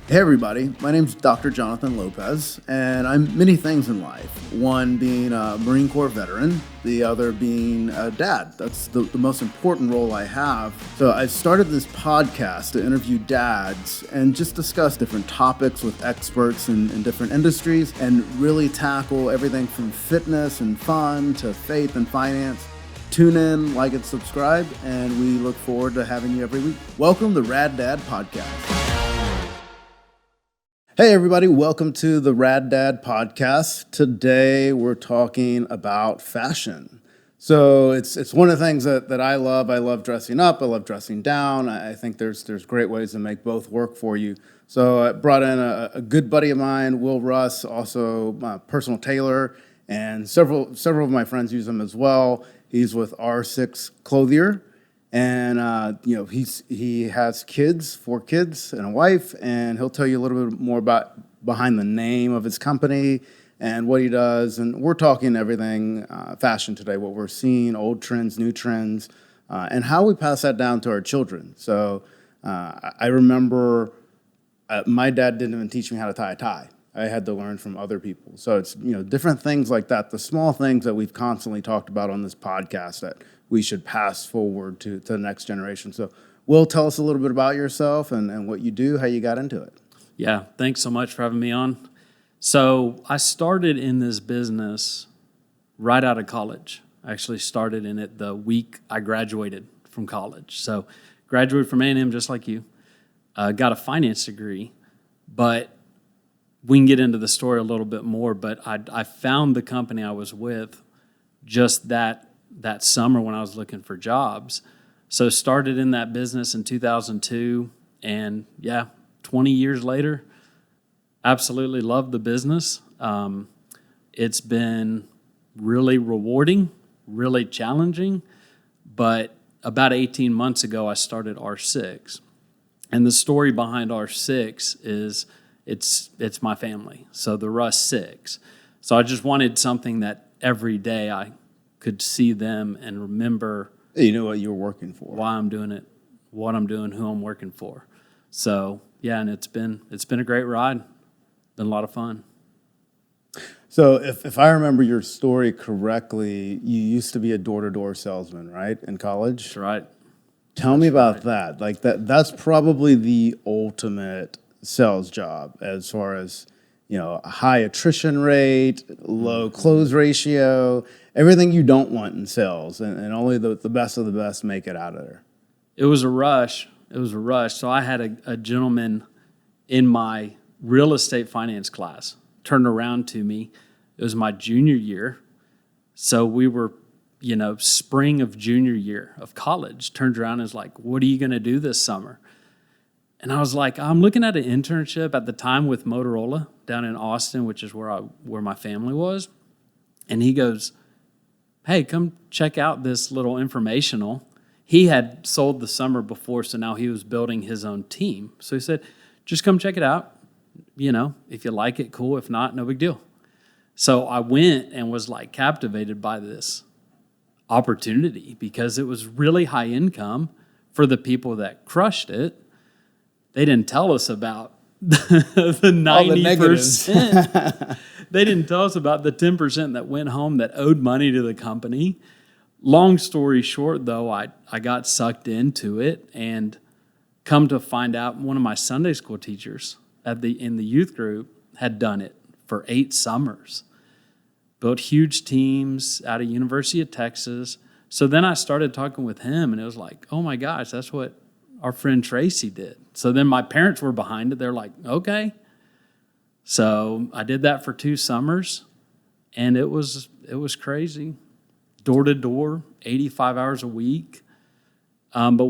Hey everybody, my name's Dr. Jonathan Lopez, and I'm many things in life. One being a Marine Corps veteran, the other being a dad. That's the most important role I have. So I started this podcast to interview dads and just discuss different topics with experts in different industries and really tackle everything from fitness and fun to faith and finance. Tune in, like and subscribe, and we look forward to having you every week. Welcome to Rad Dad Podcast. Hey everybody, welcome to the Rad Dad Podcast. Today we're talking about fashion. So it's one of the things that I love. I love dressing up, I love dressing down. I think there's great ways to make both work for you. So I brought in a good buddy of mine, Will Russ, also my personal tailor, and several of my friends use him as well. He's with R6 Clothier. And he has kids, 4 kids and a wife, and he'll tell you a little bit more about behind the name of his company and what he does. And we're talking everything fashion today, what we're seeing, old trends, new trends, and how we pass that down to our children. So I remember my dad didn't even teach me how to tie a tie. I had to learn from other people. So it's different things like that, the small things that we've constantly talked about on this podcast that we should pass forward to the next generation. So Will, tell us a little bit about yourself and what you do, how you got into it. Yeah, thanks so much for having me on. So I started in this business right out of college. I actually started in it the week I graduated from college. So graduated from A&M just like you, got a finance degree, but we can get into the story a little bit more, but I found the company I was with just that summer when I was looking for jobs. So started in that business in 2002, and 20 years later, absolutely love the business. It's been really rewarding, really challenging, but about 18 months ago, I started R6. And the story behind R6 is it's my family, so the Russ 6. So I just wanted something that every day I could see them and remember You know what you were working for. why I'm doing it, what I'm doing, who I'm working for. So and it's been a great ride. Been a lot of fun. So if I remember your story correctly, you used to be a door-to-door salesman, right, in college? That's right. Tell me about that. Like that's probably the ultimate sales job as far as, a high attrition rate, low close ratio, everything you don't want in sales, and only the best of the best make it out of there. It was a rush. So I had a gentleman in my real estate finance class turn around to me. It was my junior year. So we were, spring of junior year of college, turned around and was like, "What are you going to do this summer?" And I was like, "I'm looking at an internship at the time with Motorola down in Austin, which is where my family was." And he goes, "Hey, come check out this little informational." He had sold the summer before, so now he was building his own team. So he said, "Just come check it out. If you like it, cool. If not, no big deal." So I went and was like captivated by this opportunity because it was really high income for the people that crushed it. They didn't tell us about the 90%. They didn't tell us about the 10% that went home that owed money to the company. Long story short, though, I got sucked into it and come to find out one of my Sunday school teachers in the youth group had done it for 8 summers. Built huge teams out of University of Texas. So then I started talking with him, and it was like, oh my gosh, that's what our friend Tracy did. So then my parents were behind it. They're like, okay. So I did that for 2 summers, and it was crazy. Door to door, 85 hours a week. But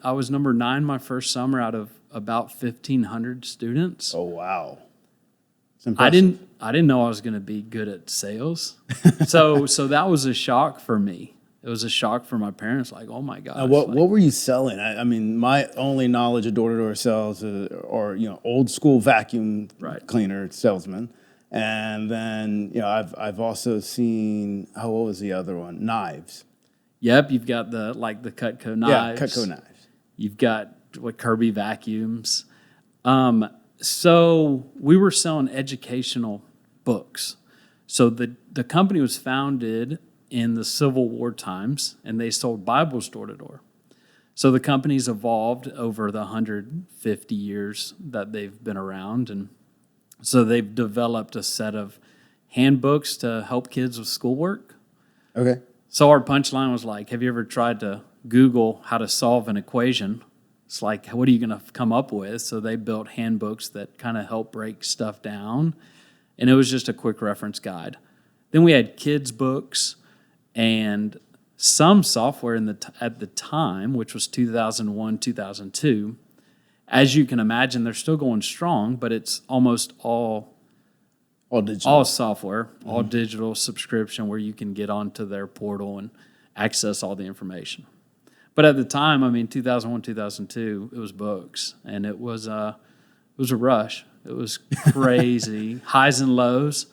I was number 9 my first summer out of about 1,500 students. Oh, wow. I didn't know I was going to be good at sales. So that was a shock for me. It was a shock for my parents, like, oh my gosh. What were you selling? I mean, my only knowledge of door-to-door sales are old school vacuum cleaner salesman. And then, I've also seen, what was the other one? Knives. Yep, you've got the Cutco knives. Yeah, Cutco knives. You've got Kirby vacuums. So we were selling educational books. So the company was founded in the Civil War times, and they sold Bibles door to door. So the company's evolved over the 150 years that they've been around, and so they've developed a set of handbooks to help kids with schoolwork. Okay. So our punchline was like, have you ever tried to Google how to solve an equation? It's like, what are you going to come up with? So they built handbooks that kind of help break stuff down. And it was just a quick reference guide. Then we had kids' books and some software at the time, which was 2001, 2002. As you can imagine, they're still going strong, but it's almost all digital. all software, all digital subscription where you can get onto their portal and access all the information. But at the time, I mean, 2001, 2002, it was books, and it was a rush. It was crazy, highs and lows,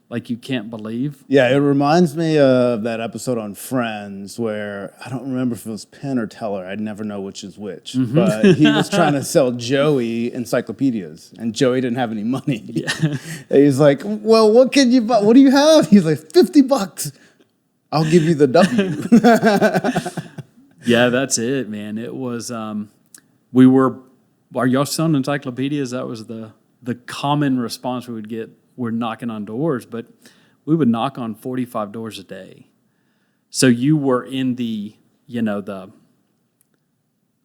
like you can't believe. Yeah, it reminds me of that episode on Friends where I don't remember if it was Penn or Teller. I'd never know which is which. But he was trying to sell Joey encyclopedias, and Joey didn't have any money. Yeah. He's like, well, what can you buy? What do you have? He's like, $50. I'll give you the W. Yeah, that's it, man. It was, are y'all selling encyclopedias? That was the common response we would get. We're knocking on doors, but we would knock on 45 doors a day. So you were in the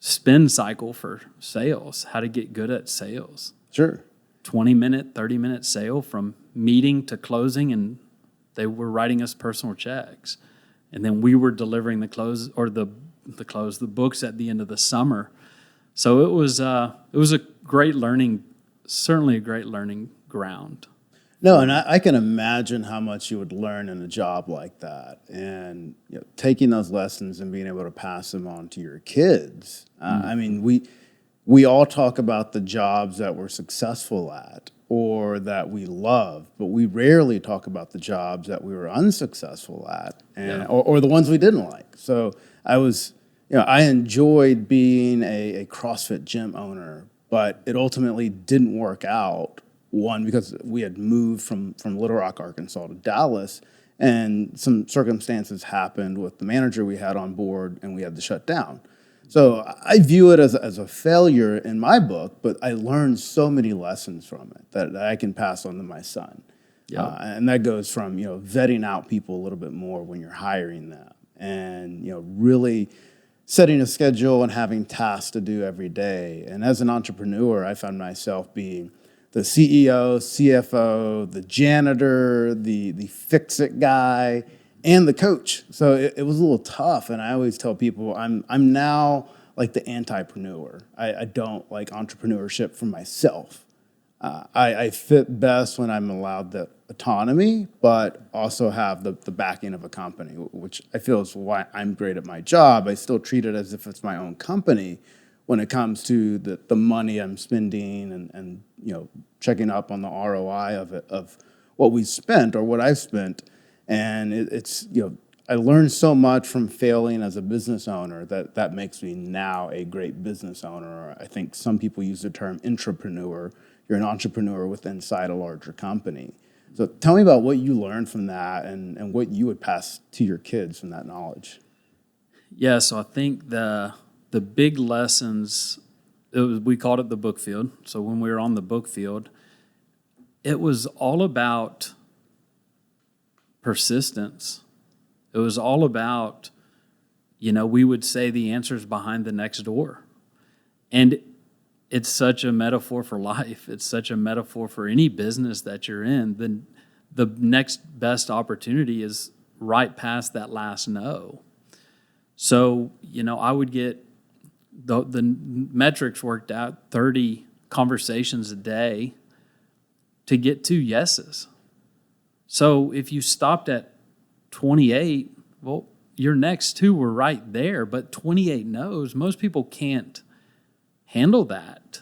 spin cycle for sales, how to get good at sales. Sure. 20-minute, 30-minute sale from meeting to closing, and they were writing us personal checks. And then we were delivering the books at the end of the summer. So it was a great learning, certainly a great learning ground. No, and I can imagine how much you would learn in a job like that, and taking those lessons and being able to pass them on to your kids. I mean, we all talk about the jobs that we're successful at or that we love, but we rarely talk about the jobs that we were unsuccessful at, or the ones we didn't like. So I enjoyed being a CrossFit gym owner, but it ultimately didn't work out. One, because we had moved from Little Rock, Arkansas to Dallas, and some circumstances happened with the manager we had on board, and we had to shut down. So I view it as a failure in my book, but I learned so many lessons from it that I can pass on to my son. Yep. And that goes from vetting out people a little bit more when you're hiring them, and really setting a schedule and having tasks to do every day. And as an entrepreneur, I found myself being the CEO, CFO, the janitor, the fix-it guy, and the coach. So it was a little tough, and I always tell people I'm now like the antipreneur. I don't like entrepreneurship for myself. I fit best when I'm allowed the autonomy, but also have the backing of a company, which I feel is why I'm great at my job. I still treat it as if it's my own company when it comes to the money I'm spending and checking up on the ROI of what we spent or what I've spent. And it's I learned so much from failing as a business owner that makes me now a great business owner. I think some people use the term intrapreneur. You're an entrepreneur inside a larger company. So tell me about what you learned from that and what you would pass to your kids from that knowledge. Yeah, so I think the big lessons, we called it the book field. So when we were on the book field, it was all about persistence. It was all about, we would say the answer's behind the next door. And it's such a metaphor for life. It's such a metaphor for any business that you're in. Then the next best opportunity is right past that last no. So, I would get the metrics worked out, 30 conversations a day to get 2 yeses. So if you stopped at 28, well, your next 2 were right there, but 28 no's, most people can't handle that.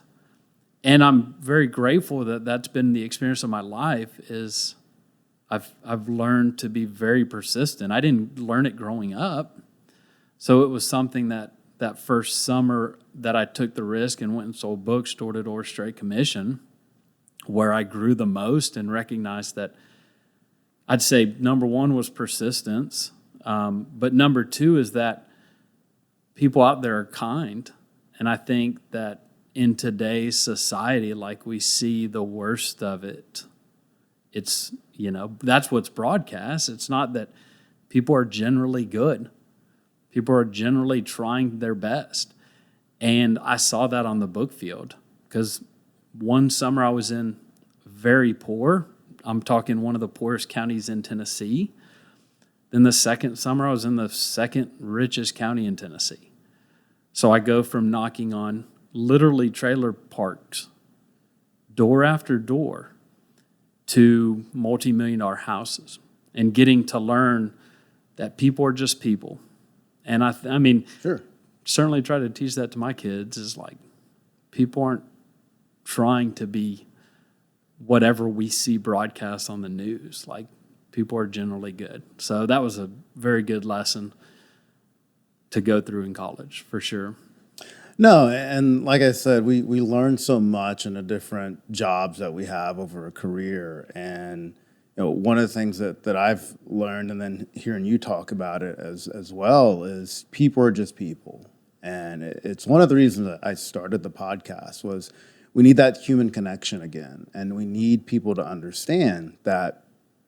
And I'm very grateful that that's been the experience of my life. Is I've learned to be very persistent. I didn't learn it growing up. So it was something that first summer that I took the risk and went and sold books door to door straight commission. where I grew the most and recognized that I'd say number one was persistence. But number two is that people out there are kind. And I think that in today's society, like we see the worst of it. It's, that's what's broadcast. It's not that people are generally good. People are generally trying their best. And I saw that on the book field because one summer I was in very poor. I'm talking one of the poorest counties in Tennessee. Then the second summer I was in the second richest county in Tennessee. So I go from knocking on literally trailer parks, door after door, to multi-million-dollar houses and getting to learn that people are just people. And I mean, Sure. certainly try to teach that to my kids is like, people aren't trying to be whatever we see broadcast on the news. Like, people are generally good. So that was a very good lesson to go through in college, for sure. No, and like I said, we learn so much in the different jobs that we have over a career. And one of the things that I've learned, and then hearing you talk about it as well, is people are just people. And it's one of the reasons that I started the podcast was we need that human connection again. And we need people to understand that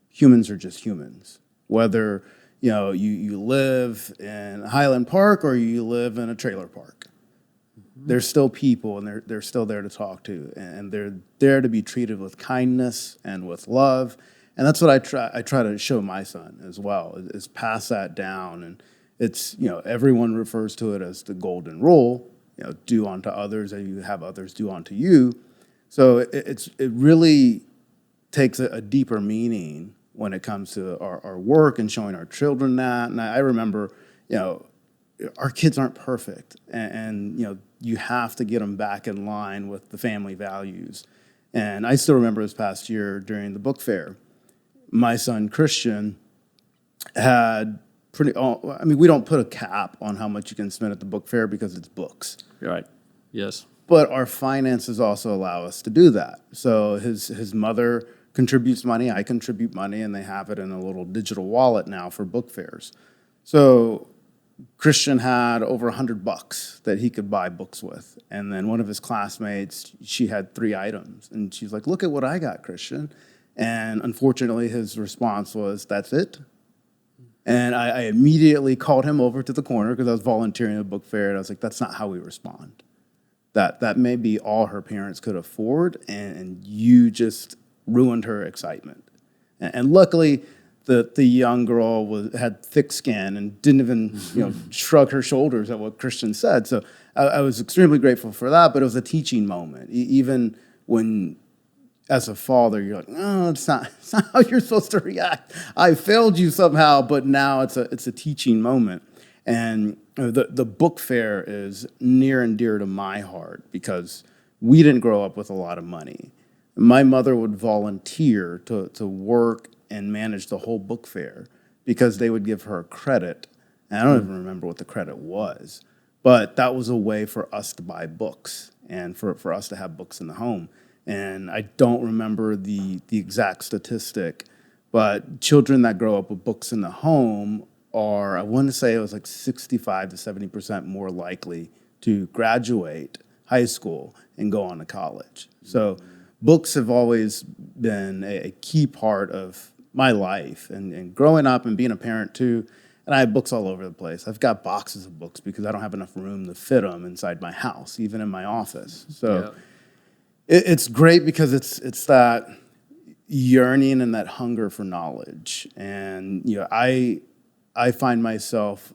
humans are just humans. Whether you live in Highland Park or you live in a trailer park, they're still people, and they're still there to talk to, and they're there to be treated with kindness and with love. And that's what I try to show my son as well, is pass that down. And it's, everyone refers to it as the golden rule, do unto others as you have others do unto you. So it really takes a deeper meaning when it comes to our work and showing our children that. And I remember, our kids aren't perfect, and you have to get them back in line with the family values. And I still remember this past year during the book fair, my son Christian had we don't put a cap on how much you can spend at the book fair because it's books. Right. Yes. But our finances also allow us to do that. So his mother contributes money, I contribute money, and they have it in a little digital wallet now for book fairs. So Christian had over $100 that he could buy books with. And then one of his classmates, she had 3 items. And she's like, "Look at what I got, Christian." And unfortunately, his response was, "That's it?" And I immediately called him over to the corner because I was volunteering at a book fair. And I was like, that's not how we respond. That may be all her parents could afford, and you just ruined her excitement. And luckily, the young girl had thick skin and didn't even shrug her shoulders at what Christian said. So I was extremely grateful for that, but it was a teaching moment. Even when, as a father, you're like, "No, it's not how you're supposed to react. I failed you somehow," but now it's a teaching moment. And the book fair is near and dear to my heart because we didn't grow up with a lot of money. My mother would volunteer to work and manage the whole book fair because they would give her credit. And I don't even remember what the credit was, but that was a way for us to buy books and for us to have books in the home. And I don't remember the exact statistic, but children that grow up with books in the home are, I want to say it was like 65 to 70% more likely to graduate high school and go on to college. So books have always been a key part of my life, and growing up and being a parent too. And I have books all over the place. I've got boxes of books because I don't have enough room to fit them inside my house, even in my office. So it's great because it's that yearning and that hunger for knowledge. And I find myself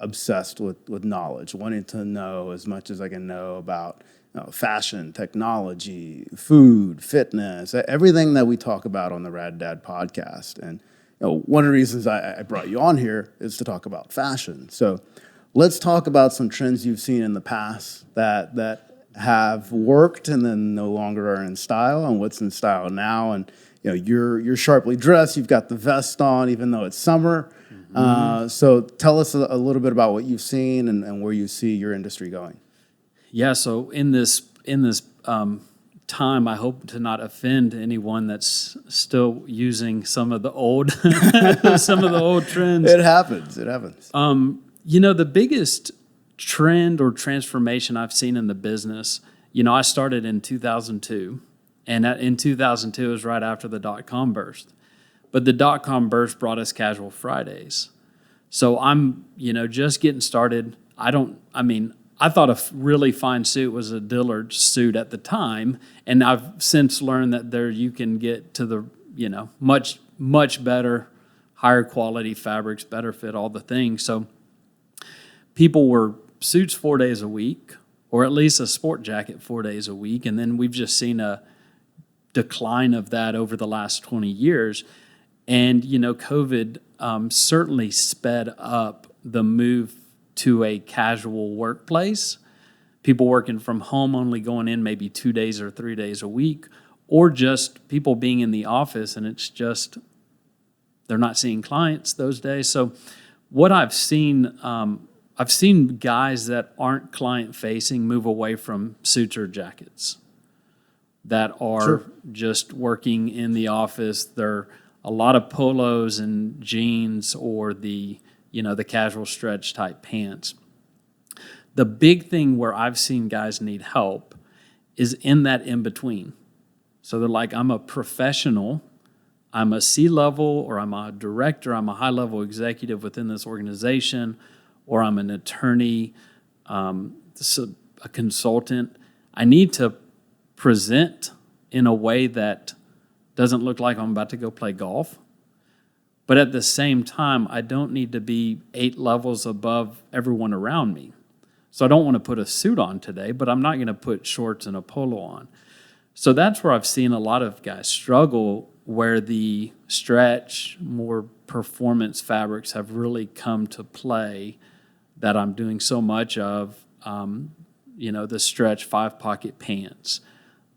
obsessed with knowledge, wanting to know as much as I can know about fashion, technology, food, fitness, everything that we talk about on the Rad Dad podcast. And one of the reasons I brought you on here is to talk about fashion. So let's talk about some trends you've seen in the past that have worked and then no longer are in style, and what's in style now. And you're sharply dressed. You've got the vest on, even though it's summer. So tell us a little bit about what you've seen and where you see your industry going. Yeah, so in this time, I hope to not offend anyone that's still using some of the old some of the old trends. It happens. It happens. The biggest trend or transformation I've seen in the business, I started in 2002, and in 2002 was right after the dot-com burst. But the dot-com burst brought us Casual Fridays. So I'm, just getting started. I thought a really fine suit was a Dillard suit at the time, and I've since learned that there you can get to the, much, much better, higher quality fabrics, better fit, all the things. So people were suits 4 days a week, or at least a sport jacket 4 days a week, and then we've just seen a decline of that over the last 20 years. And, COVID certainly sped up the move to a casual workplace, people working from home, only going in maybe 2 days or 3 days a week, or just people being in the office and it's just they're not seeing clients those days. So what I've seen guys that aren't client facing move away from suits or jackets that are just working in the office. They're a lot of polos and jeans, or the casual stretch type pants. The big thing where I've seen guys need help is in that in between. So they're like, I'm a professional, I'm a C-level, or I'm a director, I'm a high-level executive within this organization, or I'm an attorney, a consultant. I need to present in a way that doesn't look like I'm about to go play golf. But at the same time, I don't need to be 8 levels above everyone around me. So I don't want to put a suit on today, but I'm not going to put shorts and a polo on. So that's where I've seen a lot of guys struggle, where the stretch, more performance fabrics have really come to play that I'm doing so much of. The stretch 5-pocket pants,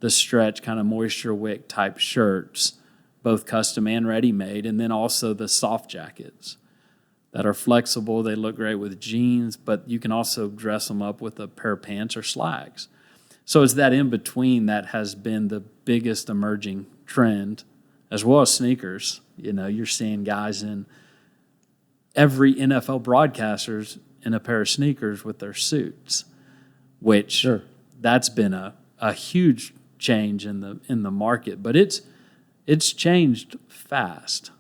the stretch kind of moisture wick type shirts, both custom and ready-made, and then also the soft jackets that are flexible. They look great with jeans, but you can also dress them up with a pair of pants or slacks. So it's that in-between that has been the biggest emerging trend, as well as sneakers. You're seeing guys in every NFL broadcasters in a pair of sneakers with their suits, which that's been a huge change in the market. But it's changed fast.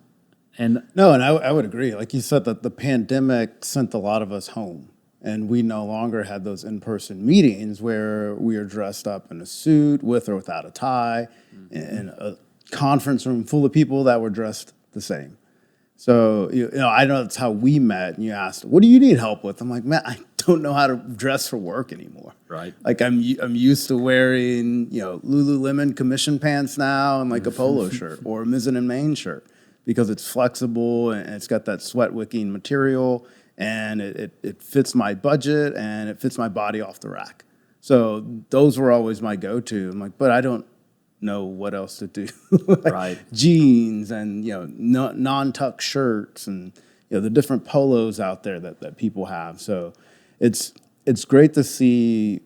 And I would agree. Like you said, that the pandemic sent a lot of us home, and we no longer had those in-person meetings where we are dressed up in a suit with or without a tie, in a conference room full of people that were dressed the same. So, I know that's how we met, and you asked, what do you need help with? I'm like, man, I don't know how to dress for work anymore. Right. Like I'm used to wearing, Lululemon commission pants now and like a polo shirt or a Mizzen and Main shirt, because it's flexible and it's got that sweat wicking material, and it fits my budget and it fits my body off the rack. So those were always my go-to. I'm like, but I don't know what else to do. Right. Jeans and non-tuck shirts and the different polos out there that people have. So it's great to see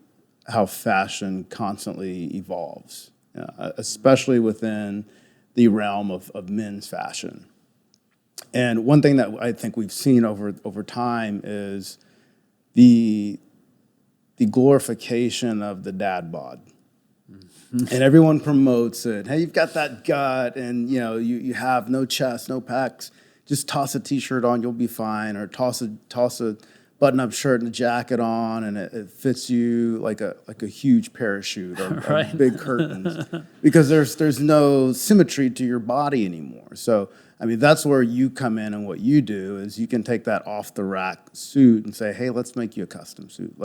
how fashion constantly evolves, especially within the realm of men's fashion. And one thing that I think we've seen over time is the glorification of the dad bod. And everyone promotes it. Hey, you've got that gut, and you have no chest, no pecs. Just toss a t-shirt on, you'll be fine. Or toss a button-up shirt and a jacket on, and it fits you like a huge parachute or Right. big curtains. Because there's no symmetry to your body anymore. So that's where you come in, and what you do is you can take that off-the-rack suit and say, hey, let's make you a custom suit.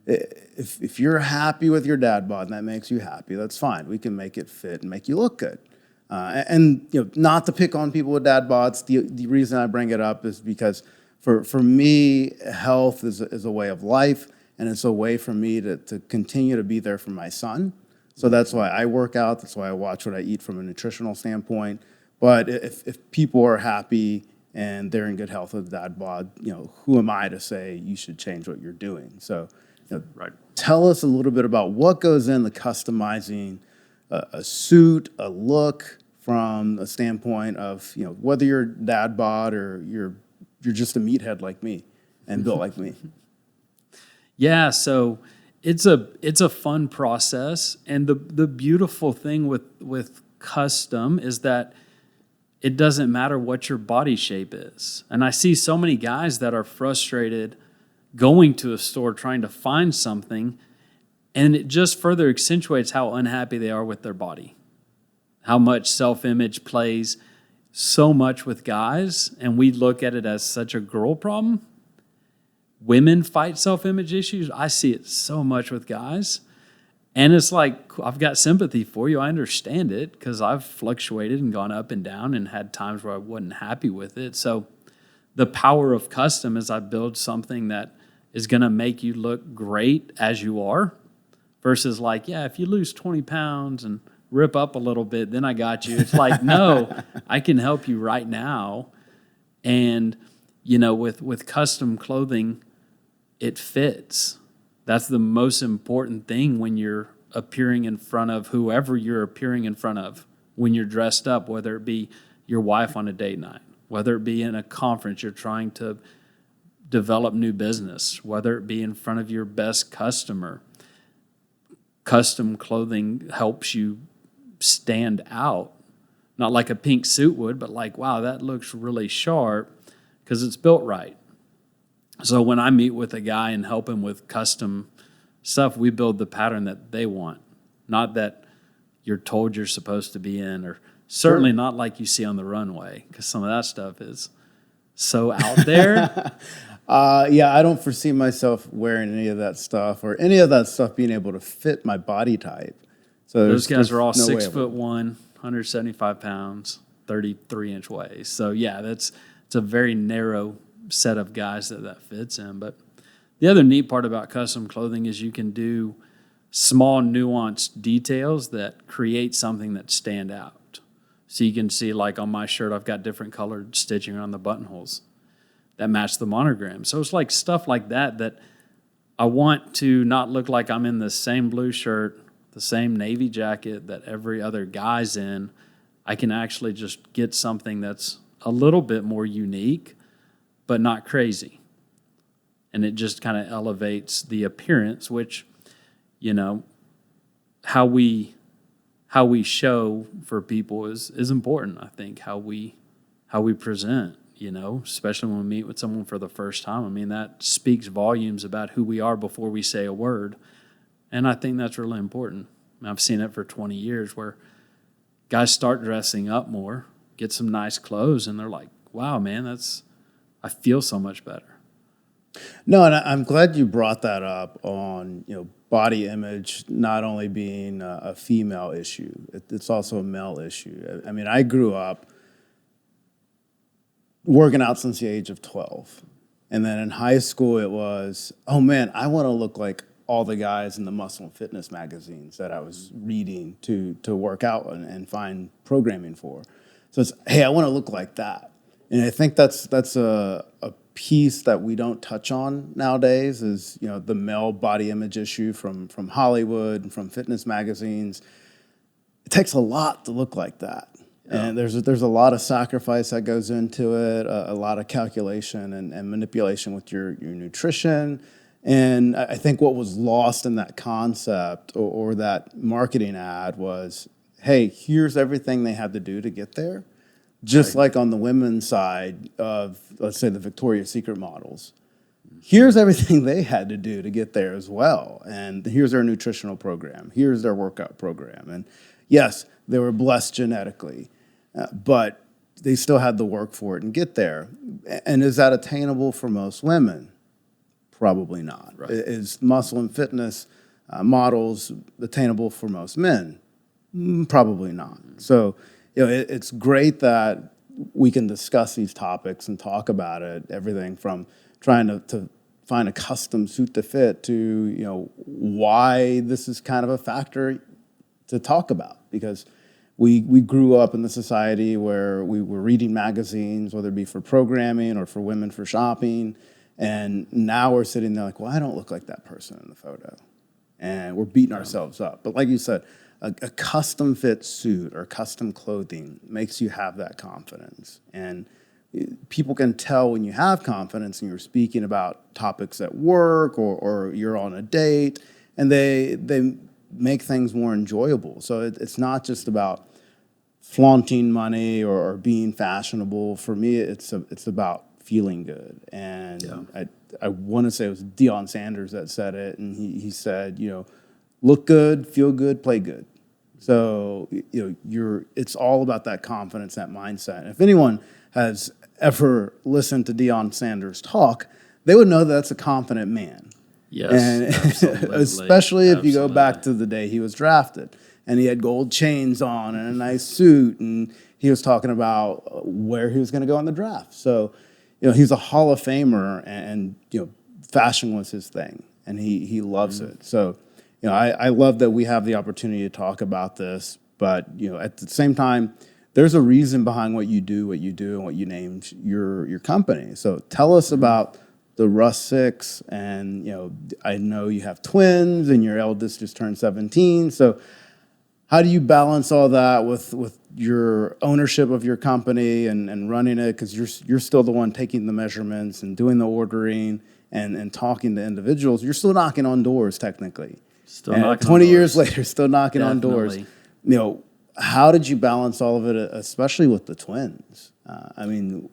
If you're happy with your dad bod and that makes you happy, that's fine. We can make it fit and make you look good. And not to pick on people with dad bods. The reason I bring it up is because for me, health is a way of life, and it's a way for me to continue to be there for my son. So that's why I work out. That's why I watch what I eat from a nutritional standpoint. But if people are happy and they're in good health with dad bod, who am I to say you should change what you're doing? So. Right. Tell us a little bit about what goes into customizing a suit, a look from a standpoint of, whether you're dad bod or you're just a meathead like me and built like me. Yeah, so it's a fun process, and the beautiful thing with custom is that it doesn't matter what your body shape is. And I see so many guys that are frustrated going to a store trying to find something, and it just further accentuates how unhappy they are with their body. How much self-image plays so much with guys, and we look at it as such a girl problem. Women fight self-image issues. I see it so much with guys. And it's like, I've got sympathy for you. I understand it because I've fluctuated and gone up and down and had times where I wasn't happy with it. So the power of custom is I build something that is going to make you look great as you are versus like, yeah, if you lose 20 pounds and rip up a little bit, then I got you. It's like, no, I can help you right now. And, with custom clothing, it fits. That's the most important thing when you're appearing in front of whoever you're appearing in front of, when you're dressed up, whether it be your wife on a date night, whether it be in a conference you're trying to develop new business, whether it be in front of your best customer. Custom clothing helps you stand out, not like a pink suit would, but like, wow, that looks really sharp because it's built right. So when I meet with a guy and help him with custom stuff, we build the pattern that they want, not that you're told you're supposed to be in, or certainly not like you see on the runway, because some of that stuff is so out there. Yeah, I don't foresee myself wearing any of that stuff or any of that stuff being able to fit my body type. So Those guys are all no way 6'1", 175 pounds, 33-inch waist. So yeah, it's a very narrow set of guys that fits in. But the other neat part about custom clothing is you can do small nuanced details that create something that stand out. So you can see, like on my shirt, I've got different colored stitching around the buttonholes that match the monogram. So it's like stuff like that I want to not look like I'm in the same blue shirt, the same navy jacket that every other guy's in. I can actually just get something that's a little bit more unique, but not crazy. And it just kind of elevates the appearance, which, how we show for people is important. I think how we present, especially when we meet with someone for the first time. I mean, that speaks volumes about who we are before we say a word. And I think that's really important. I've seen it for 20 years where guys start dressing up more, get some nice clothes, and they're like, wow, man, I feel so much better. No, and I'm glad you brought that up on, body image not only being a female issue, it's also a male issue. I mean, I grew up working out since the age of 12. And then in high school, it was, oh man, I want to look like all the guys in the muscle and fitness magazines that I was reading to work out and find programming for. So it's, hey, I want to look like that. And I think that's a piece that we don't touch on nowadays is, the male body image issue from Hollywood and from fitness magazines. It takes a lot to look like that. Yeah. And there's a lot of sacrifice that goes into it, a lot of calculation and manipulation with your nutrition. And I think what was lost in that concept or that marketing ad was, hey, here's everything they had to do to get there. Just like on the women's side of, let's say, the Victoria's Secret models. Here's everything they had to do to get there as well. And here's their nutritional program. Here's their workout program. And yes, they were blessed genetically, but they still had the work for it and get there. And is that attainable for most women? Probably not. Right. Is muscle and fitness models attainable for most men? Probably not. So, it's great that we can discuss these topics and talk about it, everything from trying to find a custom suit to fit to, why this is kind of a factor to talk about. Because we grew up in the society where we were reading magazines, whether it be for programming or for women for shopping, and now we're sitting there like, well, I don't look like that person in the photo. And we're beating ourselves up. But like you said, a custom fit suit or custom clothing makes you have that confidence. And people can tell when you have confidence and you're speaking about topics at work or you're on a date, and they make things more enjoyable. So it's not just about flaunting money or being fashionable. For me, it's about feeling good. And I want to say it was Deion Sanders that said it, and he said, look good, feel good, play good. So it's all about that confidence, that mindset. And if anyone has ever listened to Deion Sanders talk, they would know that that's a confident man. Yes, and absolutely. especially if you go back to the day he was drafted, and he had gold chains on and a nice suit, and he was talking about where he was going to go in the draft. So, he's a Hall of Famer, and fashion was his thing, and he loves it. So, I love that we have the opportunity to talk about this, but at the same time, there's a reason behind what you do, and what you named your company. So tell us about the Russ Six, and I know you have twins, and your eldest just turned 17. So how do you balance all that with your ownership of your company and running it? Because you're still the one taking the measurements and doing the ordering and talking to individuals. You're still knocking on doors, technically. Still knocking 20 on years doors. later, still knocking on doors. Definitely. How did you balance all of it, especially with the twins?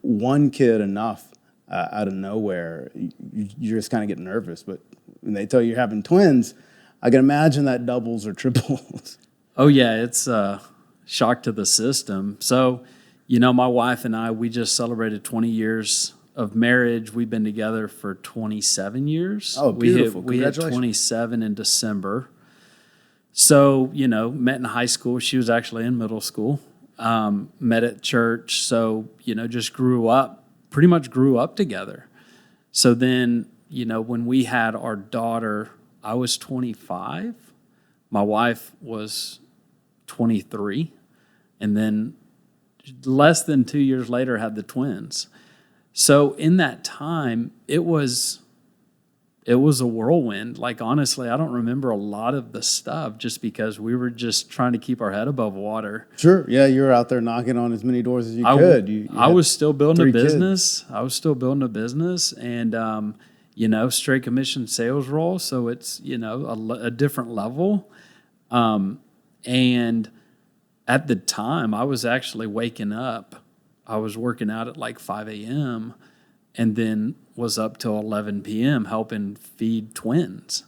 One kid enough out of nowhere, you just kind of get nervous. But when they tell you you're having twins, I can imagine that doubles or triples. Oh, yeah, it's a shock to the system. So, my wife and I, we just celebrated 20 years of marriage. We've been together for 27 years. Oh, beautiful. We hit 27 in December. So, met in high school. She was actually in middle school. Met at church. So, just pretty much grew up together. So then, when we had our daughter, I was 25. My wife was 23. And then less than 2 years later, had the twins. So in that time, it was a whirlwind. Like, honestly, I don't remember a lot of the stuff just because we were just trying to keep our head above water. Sure. Yeah, you were out there knocking on as many doors as you could. I was still building a business. Kids. I was still building a business and, straight commission sales role. So it's, a different level. And at the time, I was actually waking up. I was working out at like 5 a.m. and then was up till 11 p.m. helping feed twins.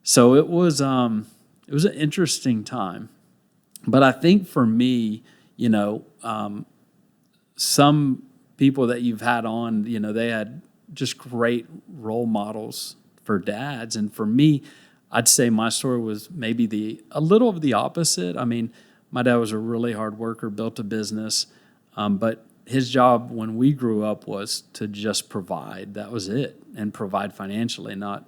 So it was an interesting time. But I think for me, some people that you've had on, they had just great role models for dads. And for me, I'd say my story was maybe a little of the opposite. I mean, my dad was a really hard worker, built a business, but his job when we grew up was to just provide. That was it, and provide financially, not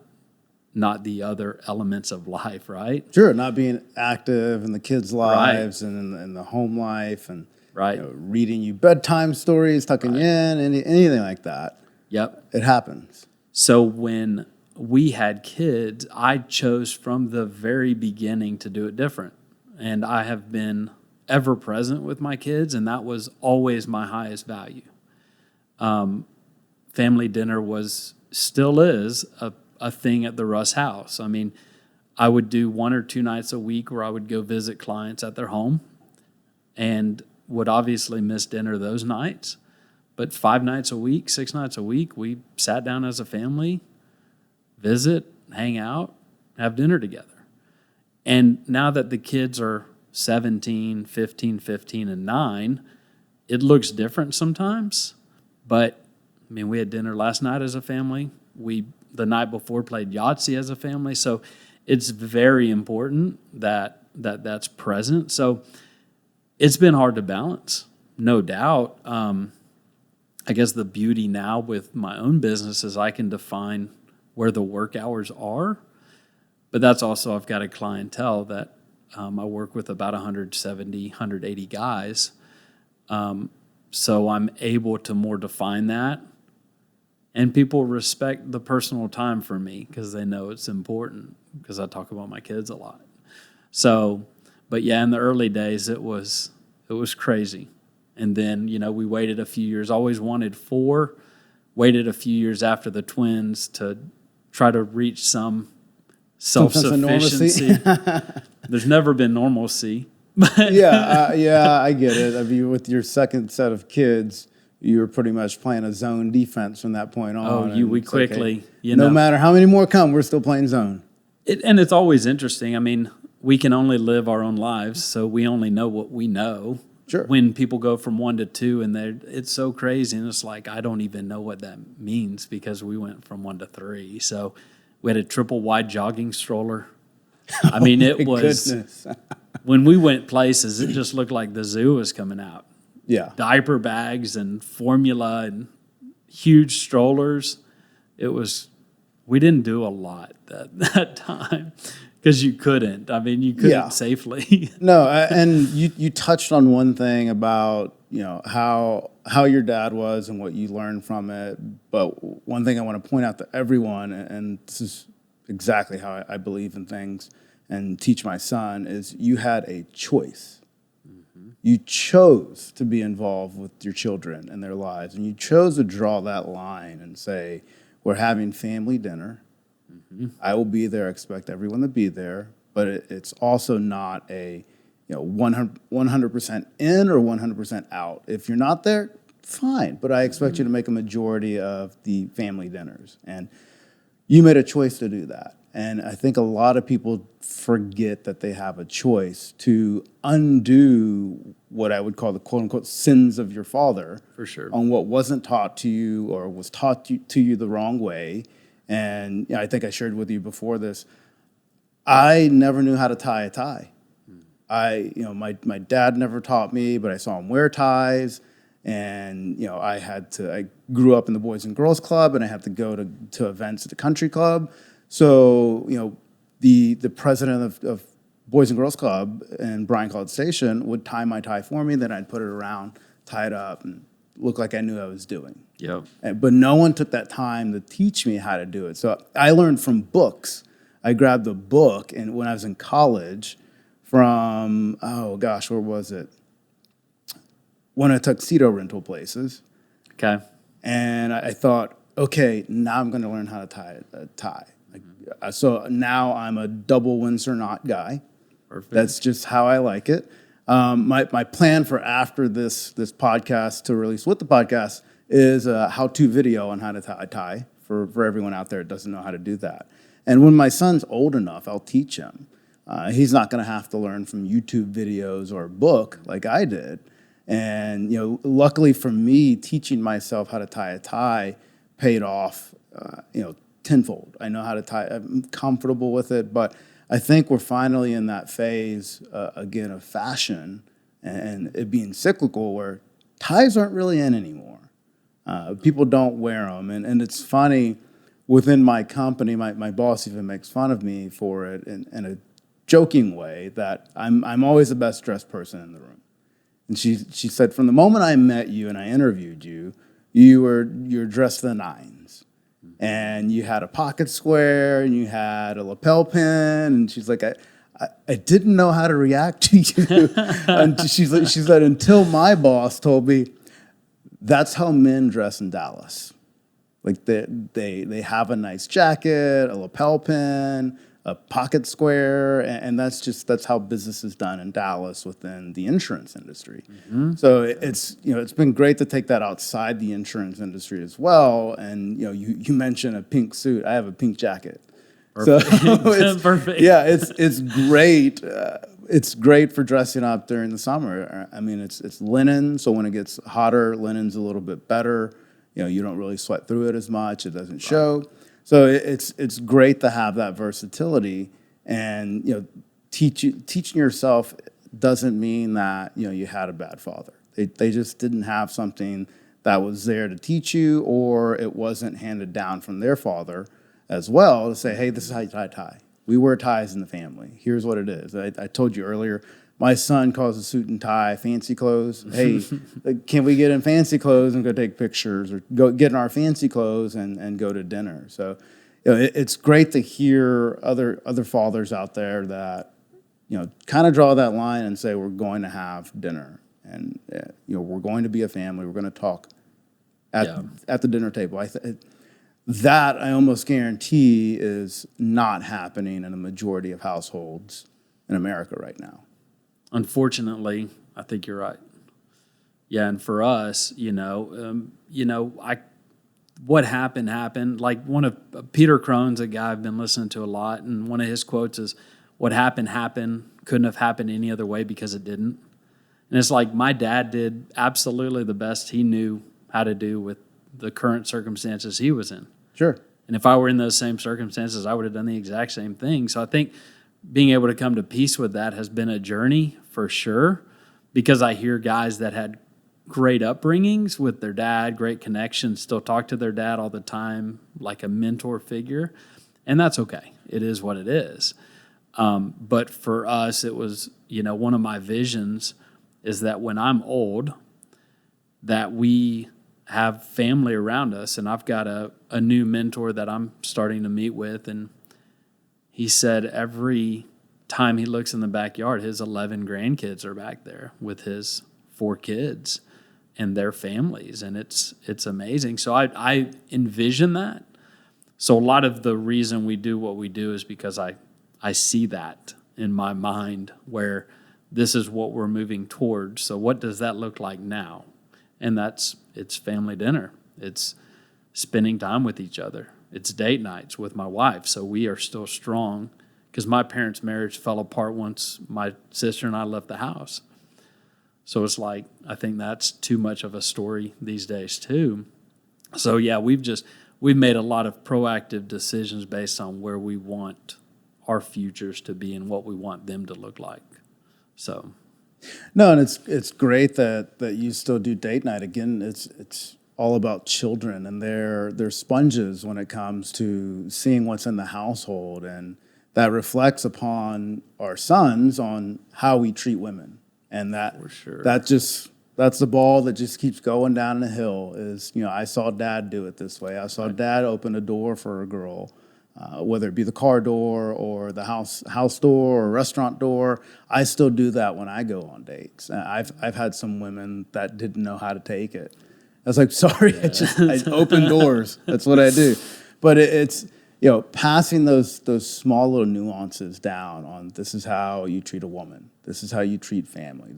the other elements of life, right? Sure, not being active in the kids' lives and in the home life, and reading you bedtime stories, tucking you in, anything like that. Yep. It happens. So when we had kids, I chose from the very beginning to do it different. And I have been ever present with my kids, and that was always my highest value. Family dinner still is a thing at the Russ house. I mean, I would do 1 or 2 nights a week where I would go visit clients at their home and would obviously miss dinner those nights. But 5 nights a week, 6 nights a week, we sat down as a family, visit, hang out, have dinner together. And now that the kids are 17, 15, and 9, it looks different sometimes. But, I mean, we had dinner last night as a family. We, the night before, played Yahtzee as a family. So it's very important that's present. So it's been hard to balance, no doubt. I guess the beauty now with my own business is I can define where the work hours are. But that's also, I've got a clientele that I work with about 170, 180 guys. So I'm able to more define that. And people respect the personal time for me because they know it's important because I talk about my kids a lot. So, But yeah, in the early days, it was crazy. And then, we waited a few years, always wanted four, waited a few years after the twins to try to reach some sense of self-sufficiency. There's never been normalcy. Yeah, I get it. I mean, with your second set of kids, you were pretty much playing a zone defense from that point on. We quickly, no matter how many more come, we're still playing zone. And it's always interesting. I mean, we can only live our own lives, so we only know what we know. Sure. When people go from 1 to 2, and it's so crazy, and it's like I don't even know what that means because we went from 1 to 3. So we had a triple wide jogging stroller. I mean, it was goodness. when we went places, it just looked like the zoo was coming out. Yeah. Diaper bags and formula and huge strollers. We didn't do a lot that time because you couldn't. I mean, you couldn't safely. No, and you touched on one thing about, how your dad was and what you learned from it. But one thing I want to point out to everyone, and this is exactly how I believe in things and teach my son, is you had a choice. You chose to be involved with your children and their lives, and you chose to draw that line and say, we're having family dinner. I will be there. I expect everyone to be there, but it's also not a 100% in or 100% out. If you're not there, fine, but I expect you to make a majority of the family dinners, and you made a choice to do that. And I think a lot of people forget that they have a choice to undo what I would call the quote-unquote sins of your father. For sure. On what wasn't taught to you or was taught to you the wrong way. And I think I shared with you before this, I never knew how to tie a tie. My dad never taught me, but I saw him wear ties. And, I grew up in the Boys and Girls Club, and I had to go to events at the country club. So, the president of Boys and Girls Club in Bryan College Station would tie my tie for me. Then I'd put it around, tie it up, and look like I knew what I was doing. Yep. But no one took that time to teach me how to do it. So I learned from books. I grabbed a book, and when I was in college, from, where was it? One of the tuxedo rental places. Okay. And I thought, okay, now I'm going to learn how to tie a tie. So now I'm a double Windsor knot guy. Perfect. That's just how I like it. My plan for after this podcast to release with the podcast is a how-to video on how to tie a tie for everyone out there that doesn't know how to do that. And when my son's old enough, I'll teach him. He's not going to have to learn from YouTube videos or a book like I did. And luckily for me, teaching myself how to tie a tie paid off, tenfold. I know how to tie. I'm comfortable with it, but I think we're finally in that phase again of fashion and it being cyclical, where ties aren't really in anymore. People don't wear them, and it's funny. Within my company, my boss even makes fun of me for it in a joking way that I'm always the best dressed person in the room. And she said, from the moment I met you and I interviewed you, you're dressed to the nines. And you had a pocket square and you had a lapel pin. And she's like, I didn't know how to react to you. And she said, until my boss told me, that's how men dress in Dallas. Like they have a nice jacket, a lapel pin, a pocket square, and that's how business is done in Dallas within the insurance industry. Mm-hmm. So it's been great to take that outside the insurance industry as well. And you mentioned a pink suit. I have a pink jacket. Perfect. So Perfect. Yeah, it's great. It's great for dressing up during the summer. I mean, it's linen, so when it gets hotter, linen's a little bit better. You don't really sweat through it as much. It doesn't show. So it's great to have that versatility, and teaching yourself doesn't mean that you had a bad father. They just didn't have something that was there to teach you, or it wasn't handed down from their father as well to say, hey, this is how you tie a tie. We wear ties in the family. Here's what it is. I told you earlier, my son calls a suit and tie fancy clothes. Hey, can we get in fancy clothes and go take pictures, or go get in our fancy clothes and go to dinner? So it's great to hear other fathers out there that kind of draw that line and say we're going to have dinner, and we're going to be a family. We're going to talk at the dinner table. That I almost guarantee is not happening in a majority of households in America right now. Unfortunately, I think you're right. Yeah, and for us, what happened. Like one of Peter Crone's a guy I've been listening to a lot, and one of his quotes is, "What happened couldn't have happened any other way because it didn't." And it's like my dad did absolutely the best he knew how to do with the current circumstances he was in. Sure. And if I were in those same circumstances, I would have done the exact same thing. So I think being able to come to peace with that has been a journey for sure, because I hear guys that had great upbringings with their dad, great connections, still talk to their dad all the time, like a mentor figure. And that's okay. It is what it is. But for us, it was, one of my visions is that when I'm old, that we have family around us. And I've got a new mentor that I'm starting to meet with. And he said every time he looks in the backyard, his 11 grandkids are back there with his 4 kids and their families. And it's amazing. So I envision that. So a lot of the reason we do what we do is because I see that in my mind, where this is what we're moving towards. So what does that look like now? And it's family dinner. It's spending time with each other. It's date nights with my wife. So we are still strong, because my parents' marriage fell apart once my sister and I left the house. So it's like, I think that's too much of a story these days too. So yeah, we've made a lot of proactive decisions based on where we want our futures to be and what we want them to look like. So, no, and it's great that you still do date night. Again, it's all about children, and they're sponges when it comes to seeing what's in the household, and that reflects upon our sons on how we treat women, and that for sure. That's the ball that just keeps going down the hill. Is I saw Dad do it this way. I saw Dad open a door for a girl. Whether it be the car door or the house door or restaurant door, I still do that when I go on dates. I've had some women that didn't know how to take it. I was like, sorry, I open doors. That's what I do. But it's passing those small little nuances down on, this is how you treat a woman. This is how you treat family.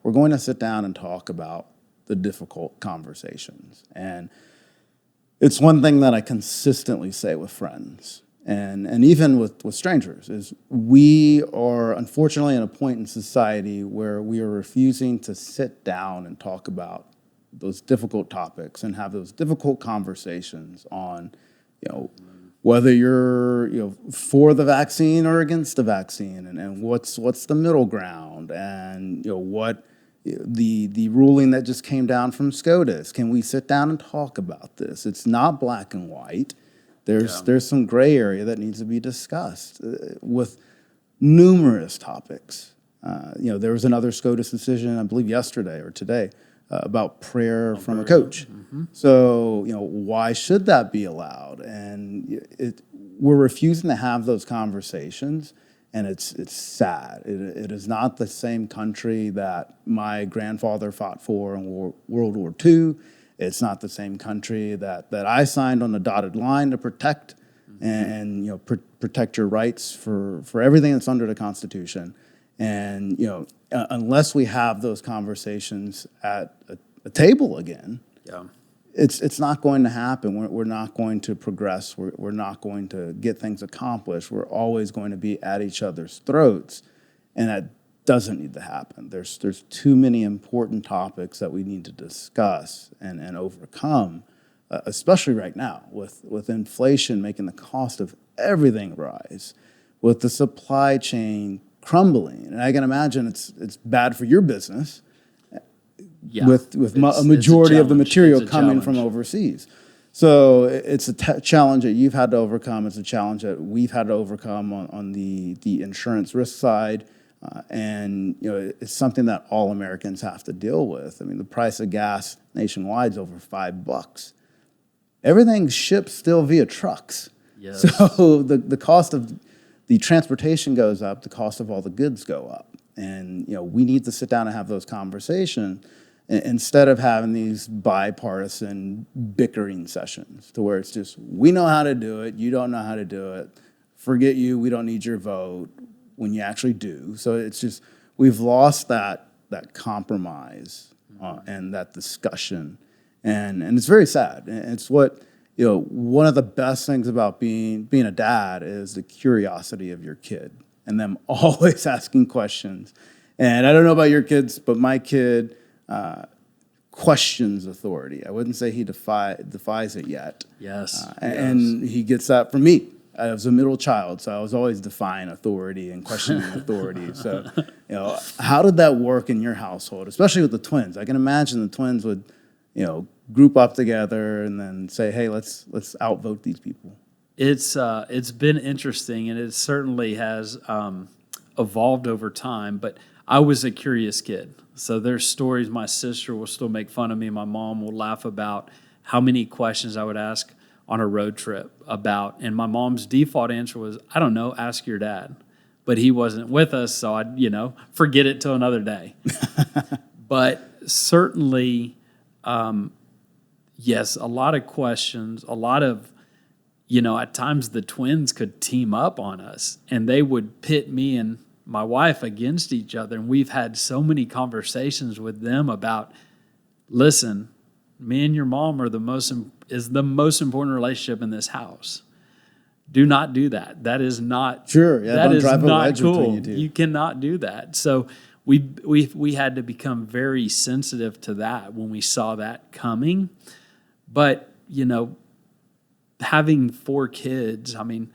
We're going to sit down and talk about the difficult conversations. And it's one thing that I consistently say with friends and even with strangers is, we are unfortunately at a point in society where we are refusing to sit down and talk about those difficult topics and have those difficult conversations on, whether you're for the vaccine or against the vaccine, and what's the middle ground, and what the ruling that just came down from SCOTUS. Can we sit down and talk about this? It's not black and white. There's some gray area that needs to be discussed with numerous topics. There was another SCOTUS decision, I believe yesterday or today, about prayer from a coach. Mm-hmm. So, why should that be allowed? And we're refusing to have those conversations. And it's sad. It is not the same country that my grandfather fought for in World War II. It's not the same country that I signed on the dotted line to protect, and protect your rights for everything that's under the Constitution. And unless we have those conversations at a table again, it's not going to happen. We're not going to progress. We're not going to get things accomplished. We're always going to be at each other's throats, and that doesn't need to happen. There's too many important topics that we need to discuss and overcome, especially right now with inflation making the cost of everything rise, with the supply chain crumbling. And I can imagine it's bad for your business. Yeah, with a majority of the material coming from overseas. So it's a challenge that you've had to overcome. It's a challenge that we've had to overcome on the insurance risk side. And it's something that all Americans have to deal with. I mean, the price of gas nationwide is over $5. Everything's shipped still via trucks. Yes. So the cost of the transportation goes up, the cost of all the goods go up. And, we need to sit down and have those conversations instead of having these bipartisan bickering sessions to where it's just, we know how to do it, you don't know how to do it, forget you, we don't need your vote, when you actually do. So it's just, we've lost that compromise and that discussion. And it's very sad. And it's what, one of the best things about being a dad is the curiosity of your kid and them always asking questions. And I don't know about your kids, but my kid questions authority. I wouldn't say he defies it yet. Yes. And he gets that from me. I was a middle child, so I was always defying authority and questioning authority. So, how did that work in your household, especially with the twins? I can imagine the twins would, group up together and then say, "Hey, let's outvote these people." It's been interesting, and it certainly has evolved over time. But I was a curious kid, so there's stories my sister will still make fun of me. My mom will laugh about how many questions I would ask on a road trip about, and my mom's default answer was, "I don't know, ask your dad." But he wasn't with us, so I'd, forget it till another day. But certainly, yes, a lot of questions, a lot of, at times the twins could team up on us, and they would pit me and my wife against each other. And we've had so many conversations with them about, listen, me and your mom is the most important relationship in this house. Do not do that. That is not sure. Yeah, that don't is drive not a wedge cool. between you two. You cannot do that. So we had to become very sensitive to that when we saw that coming. But having 4 kids, I mean,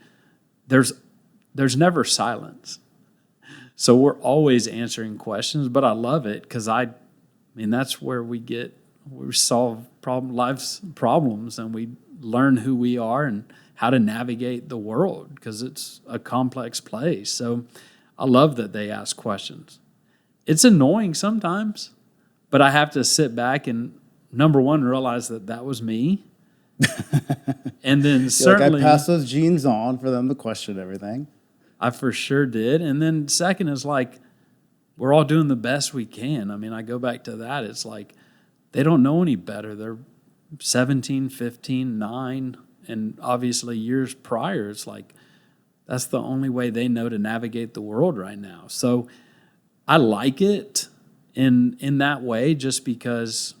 there's never silence. So we're always answering questions, but I love it because that's where we solve life's problems, and we learn who we are and how to navigate the world because it's a complex place. So I love that they ask questions. It's annoying sometimes, but I have to sit back and, number one, realize that was me. And then certainly, I passed those genes on for them to question everything. I for sure did. And then second is we're all doing the best we can. I mean, I go back to that. It's like they don't know any better. They're 17, 15, 9. And obviously years prior, it's like that's the only way they know to navigate the world right now. So I like it in that way just because,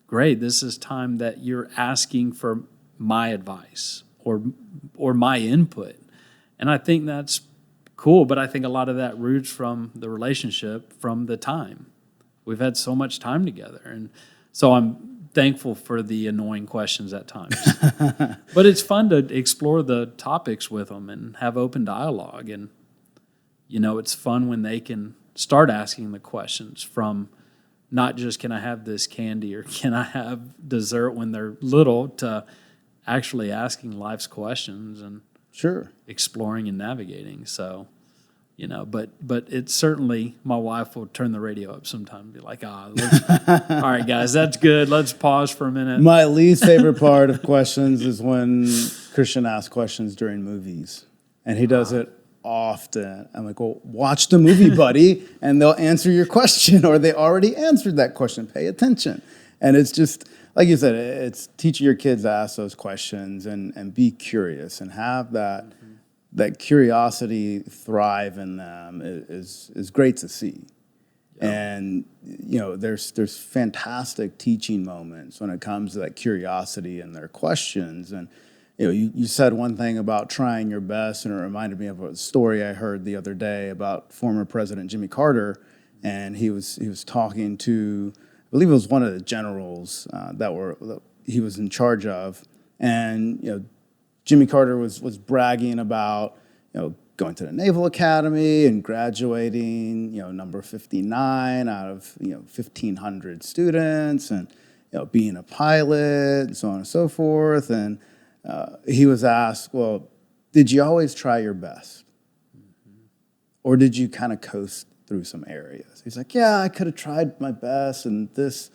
great, this is time that you're asking for my advice or my input. And I think that's cool, but I think a lot of that roots from the relationship, from the time. We've had so much time together. And so I'm thankful for the annoying questions at times. But it's fun to explore the topics with them and have open dialogue. And, it's fun when they can start asking the questions from not just can I have this candy or can I have dessert when they're little to actually asking life's questions and sure exploring and navigating. So, but it's certainly, my wife will turn the radio up sometime and be like, all right, guys, that's good. Let's pause for a minute. My least favorite part of questions is when Christian asks questions during movies, and he does it often. I'm like, well, watch the movie, buddy, and they'll answer your question, or they already answered that question. Pay attention. And it's just, like you said, it's teaching your kids to ask those questions and be curious and have that curiosity thrive in them is great to see. Yeah. And, there's fantastic teaching moments when it comes to that curiosity and their questions. And, you said one thing about trying your best, and it reminded me of a story I heard the other day about former President Jimmy Carter, and he was talking to, I believe it was one of the generals that he was in charge of, and Jimmy Carter was bragging about going to the Naval Academy and graduating number 59 out of 1,500 students, and being a pilot and so on and so forth. And he was asked, well, did you always try your best? Or did you kind of coast through some areas? He's like, yeah, I could have tried my best in this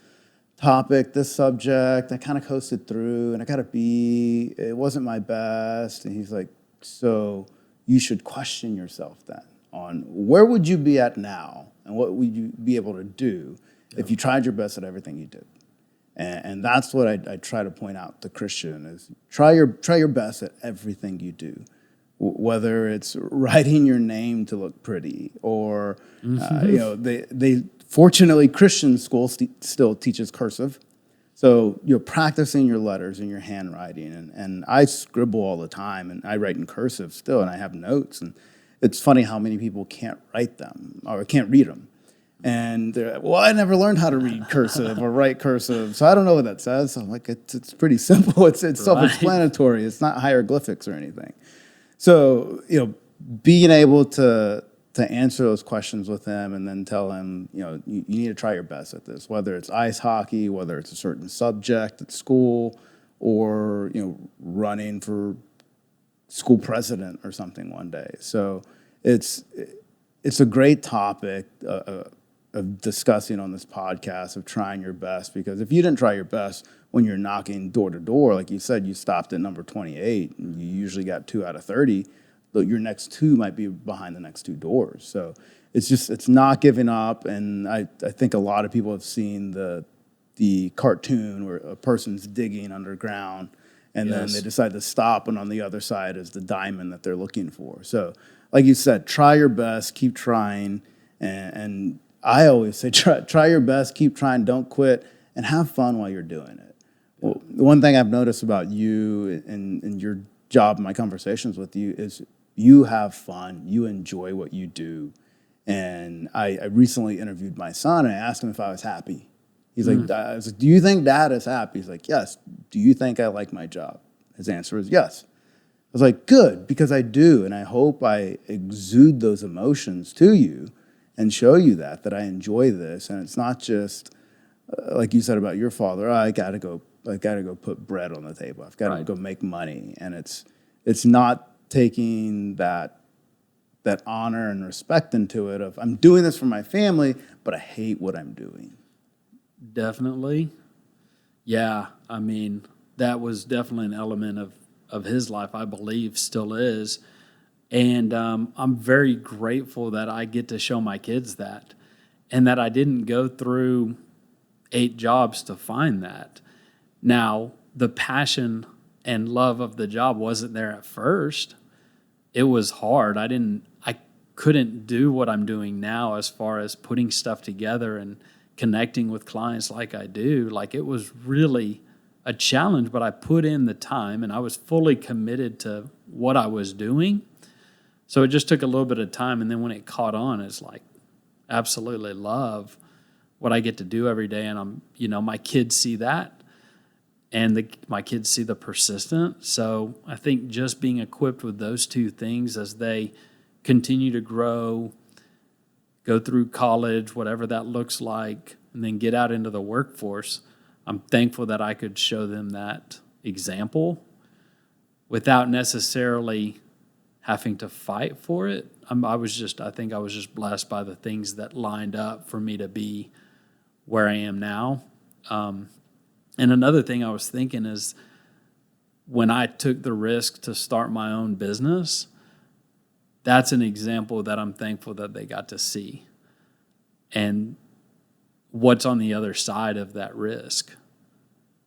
topic, this subject. I kind of coasted through, and I got a B. It wasn't my best. And he's like, so you should question yourself then on where would you be at now and what would you be able to do if you tried your best at everything you did. And that's what I try to point out to Christian is try your best at everything you do, whether it's writing your name to look pretty or they fortunately Christian school still teaches cursive. So you're practicing your letters and your handwriting, and I scribble all the time, and I write in cursive still, and I have notes, and it's funny how many people can't write them or can't read them. And they're like, well, I never learned how to read cursive or write cursive, so I don't know what that says. So I'm like, it's pretty simple. It's self-explanatory. It's not hieroglyphics or anything. So being able to answer those questions with him and then tell him, you need to try your best at this, whether it's ice hockey, whether it's a certain subject at school, or running for school president or something one day. So it's a great topic of discussing on this podcast of trying your best, because if you didn't try your best when you're knocking door to door, like you said, you stopped at number 28 and you usually got 2 out of 30, but your next 2 might be behind the next 2 doors. So it's not giving up. And I think a lot of people have seen the cartoon where a person's digging underground and then they decide to stop, and on the other side is the diamond that they're looking for. So like you said, try your best, keep trying, and I always say try your best, keep trying, don't quit, and have fun while you're doing it. Well, the one thing I've noticed about you and your job, my conversations with you, is you have fun, you enjoy what you do. And I recently interviewed my son, and I asked him if I was happy. He's like, I was like, do you think Dad is happy? He's like, yes. Do you think I like my job? His answer was yes. I was like, good, because I do, and I hope I exude those emotions to you and show you that I enjoy this. And it's not just like you said about your father, I gotta go put bread on the table. I've got to go make money. And it's not taking that honor and respect into it of I'm doing this for my family, but I hate what I'm doing. Definitely. Yeah. I mean, that was definitely an element of his life, I believe still is. And I'm very grateful that I get to show my kids that, and that I didn't go through 8 jobs to find that. Now, the passion and love of the job wasn't there at first. It was hard. I couldn't do what I'm doing now as far as putting stuff together and connecting with clients like I do. Like, it was really a challenge, but I put in the time and I was fully committed to what I was doing. So it just took a little bit of time, and then when it caught on, it's like absolutely love what I get to do every day. And my kids see that, and my kids see the persistence. So I think just being equipped with those 2 things as they continue to grow, go through college, whatever that looks like, and then get out into the workforce, I'm thankful that I could show them that example without necessarily having to fight for it. I think I was just blessed by the things that lined up for me to be where I am now. And another thing I was thinking is when I took the risk to start my own business, that's an example that I'm thankful that they got to see. And what's on the other side of that risk,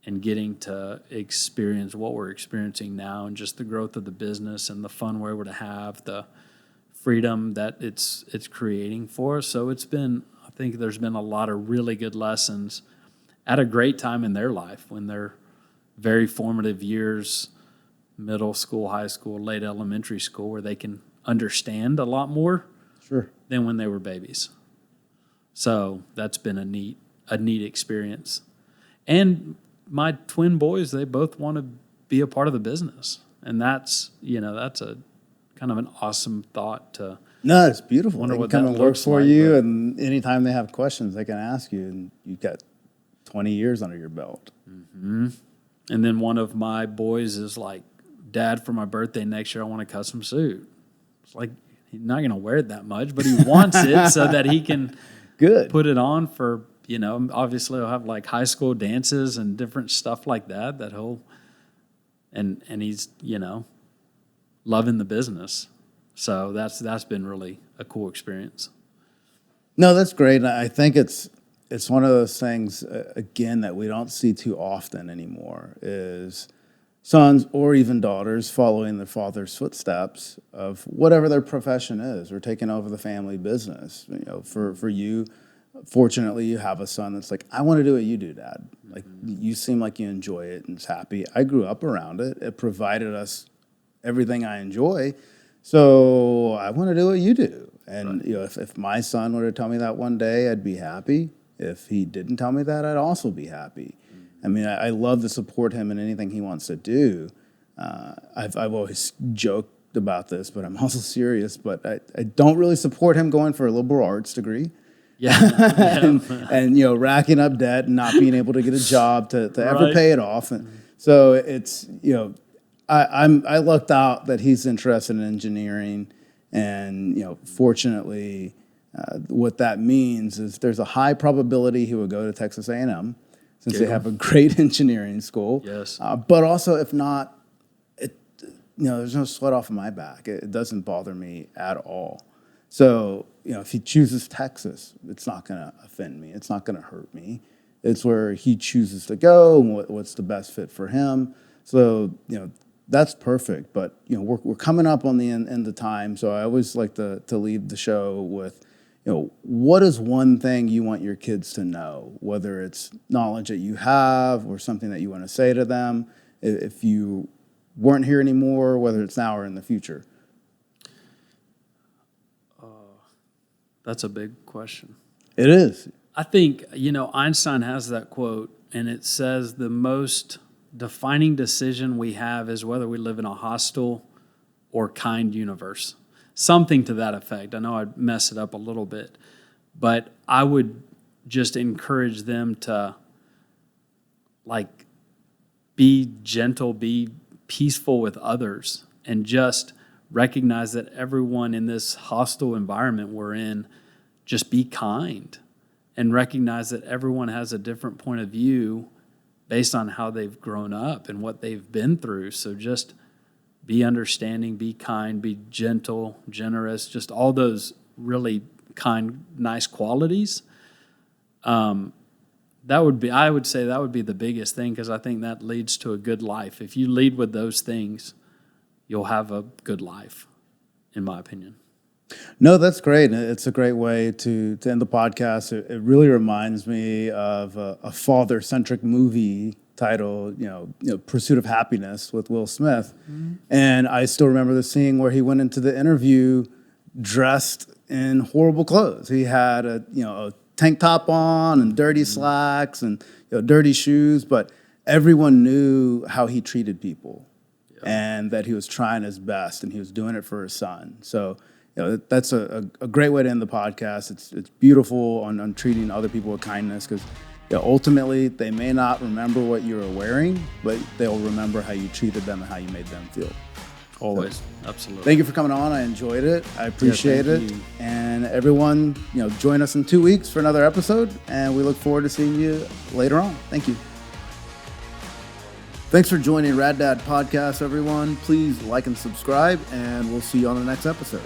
and getting to experience what we're experiencing now, and just the growth of the business and the fun we're able to have, the freedom that it's creating for us. So I think there's been a lot of really good lessons at a great time in their life, when they're very formative years, middle school, high school, late elementary school, where they can understand a lot more than when they were babies. So that's been a neat experience. And my twin boys, they both want to be a part of the business. And that's a kind of an awesome thought to. No, it's beautiful. Wonder they what can come that and work looks for like, you, but- and anytime they have questions, they can ask you, and you've got 20 years under your belt. Mm-hmm. And then one of my boys is like, Dad, for my birthday next year, I want a custom suit. It's like, he's not going to wear it that much, but he wants it so that he can put it on for, obviously he'll have like high school dances and different stuff like that he'll, and he's, loving the business. So that's been really a cool experience. No, that's great. And I think it's one of those things, again, that we don't see too often anymore, is sons or even daughters following their father's footsteps of whatever their profession is, or taking over the family business. For you, fortunately, you have a son that's like, I want to do what you do, Dad. Like, you seem like you enjoy it and is happy. I grew up around it. It provided us everything I enjoy. So I want to do what you do. And if my son were to tell me that one day, I'd be happy. If he didn't tell me that, I'd also be happy. I mean, I love to support him in anything he wants to do. I've always joked about this, but I'm also serious. But I don't really support him going for a liberal arts degree. Yeah. and racking up debt and not being able to get a job to ever pay it off. And so it's I lucked out that he's interested in engineering, and fortunately, what that means is there's a high probability he would go to Texas A&M, since they have a great engineering school. Yes. But also, if not, there's no sweat off of my back. It doesn't bother me at all. So, if he chooses Texas, it's not going to offend me. It's not going to hurt me. It's where he chooses to go and what's the best fit for him. So, that's perfect. But, we're coming up on the end of time. So I always like to leave the show with, what is one thing you want your kids to know, whether it's knowledge that you have or something that you want to say to them if you weren't here anymore, whether it's now or in the future? That's a big question. It is. I think, Einstein has that quote, and it says the most defining decision we have is whether we live in a hostile or kind universe. Something to that effect. I know I'd mess it up a little bit, but I would just encourage them to be gentle, be peaceful with others, and just recognize that everyone in this hostile environment we're in, just be kind, and recognize that everyone has a different point of view based on how they've grown up and what they've been through. So just be understanding, be kind, be gentle, generous, just all those really kind, nice qualities. I would say that would be the biggest thing, because I think that leads to a good life. If you lead with those things, you'll have a good life, in my opinion. No, that's great. It's a great way to end the podcast. It really reminds me of a father-centric movie titled, Pursuit of Happiness with Will Smith. Mm-hmm. And I still remember the scene where he went into the interview dressed in horrible clothes. He had a tank top on and dirty slacks and dirty shoes, but everyone knew how he treated people. And that he was trying his best, and he was doing it for his son. So, that's a great way to end the podcast. It's beautiful on treating other people with kindness, because ultimately they may not remember what you were wearing, but they'll remember how you treated them and how you made them feel. Always, so, absolutely. Thank you for coming on. I enjoyed it. I appreciate it. You. And everyone, join us in 2 weeks for another episode, and we look forward to seeing you later on. Thank you. Thanks for joining Rad Dad Podcast, everyone. Please like and subscribe, and we'll see you on the next episode.